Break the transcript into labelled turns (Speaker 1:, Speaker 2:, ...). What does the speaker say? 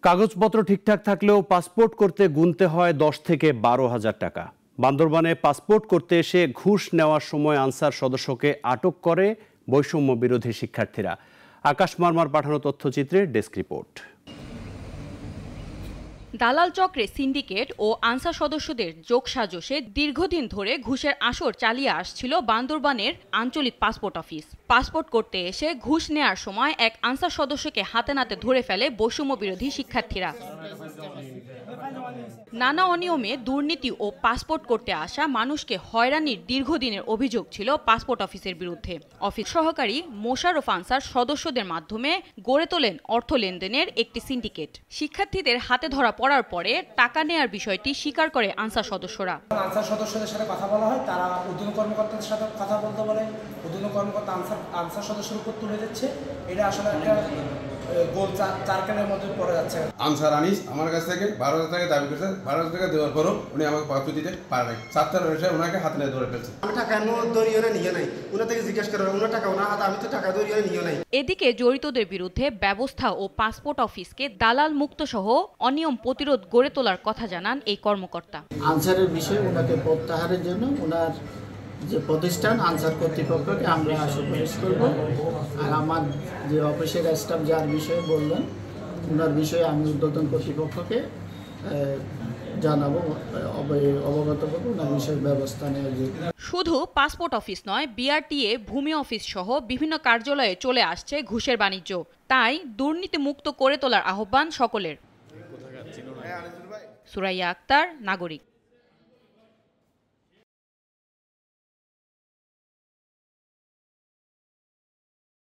Speaker 1: কাগজপত্র ঠিকঠাক থাকলেও পাসপোর্ট করতে গুনতে হয় ১০ থেকে ১২,০০০ টাকা। বান্দরবানে পাসপোর্ট করতে এসে ঘুষ নেওয়ার সময় আনসার সদস্যকে আটক করে বৈষম্য বিরোধী শিক্ষার্থীরা। আকাশ মারমার পাঠানো তথ্যচিত্রে ডেস্ক রিপোর্ট।
Speaker 2: দালাল চক্রে সিন্ডিকেট ও আনসার সদস্যদের যোগসাজশে দীর্ঘদিন ধরে ঘুষের আসর চালিয়ে আসছিল বান্দরবানের আঞ্চলিক পাসপোর্ট অফিস। পাসপোর্ট করতে এসে ঘুষ নেয়ার সময় এক আনসার সদস্যকে হাতে নাতে ধরে ফেলে বৈষম্য বিরোধী শিক্ষার্থীরা। নানা অনিয়মে দুর্নীতি ও পাসপোর্ট করতে আসা মানুষকে হয়রানির দীর্ঘদিনের অভিযোগ ছিল পাসপোর্ট অফিসের বিরুদ্ধে। অফিস সহকারী মোশাররফ আনসার সদস্যদের মাধ্যমে গড়ে তোলেন অর্থ লেনদেনের একটি সিন্ডিকেট। শিক্ষার্থীদের হাতে ধরা পড়ার পরে টাকা নেয়ার বিষয়টি স্বীকার করে আনসার সদস্যরা।
Speaker 3: আনসার সদস্যদের সাথে কথা বলা হয়, তারা ঊর্ধ্বতন কর্মকর্তাদের সাথে কথা বলতে বলে, ঊর্ধ্বতন কর্মকর্তা আনসার সদস্যের উপর তুলে দিচ্ছে। এটা আসলে একটা গোল চারকানের মধ্যে পড়ে যাচ্ছে।
Speaker 4: আনসার আনিস আমার কাছ থেকে 12,000 টাকা দাবি করছে। 12,000 টাকা দেওয়ার পরও উনি আমাকে পাসপোর্ট দিতে পারে নাই। 7টার এসে ওনাকে হাতে নিয়ে ধরে ফেলছে।
Speaker 5: আমি টাকা দরিয়ে নিয়ে নাই, ওনার থেকে জিজ্ঞেস করা ওনার টাকা ওনার হাতে, আমি তো টাকা দরিয়ে নিয়ে নাই।
Speaker 2: এদিকে জড়িতদের বিরুদ্ধে ব্যবস্থা ও পাসপোর্ট অফিসকে দালাল মুক্ত সহ অনিয়ম প্রতিরোধ গড়ে তোলার কথা জানান এই কর্মকর্তা।
Speaker 6: আনসারের বিষয়ে ওনাকে প্রত্যাহারের জন্য ওনার যে প্রতিষ্ঠান আনসার কর্তৃপক্ষকে আমরা সুপারিশ করব। আর আমার যে অফিসের স্টাফ যার বিষয়ে বললেন ওনার বিষয়ে আমি ঊর্ধ্বতন কর্তৃপক্ষকে জানাবো, অবগত করবো, ওনার বিষয়ে ব্যবস্থা নেওয়া যায়।
Speaker 2: শুধু পাসপোর্ট অফিস নয়, বিআরটিএ, ভূমি অফিস সহ বিভিন্ন কার্যালয়ে চলে আসছে ঘুষের বাণিজ্য। তাই দুর্নীতি মুক্ত করে তোলার আহ্বান সকলের। সুরাইয়া আক্তার, নাগরিক।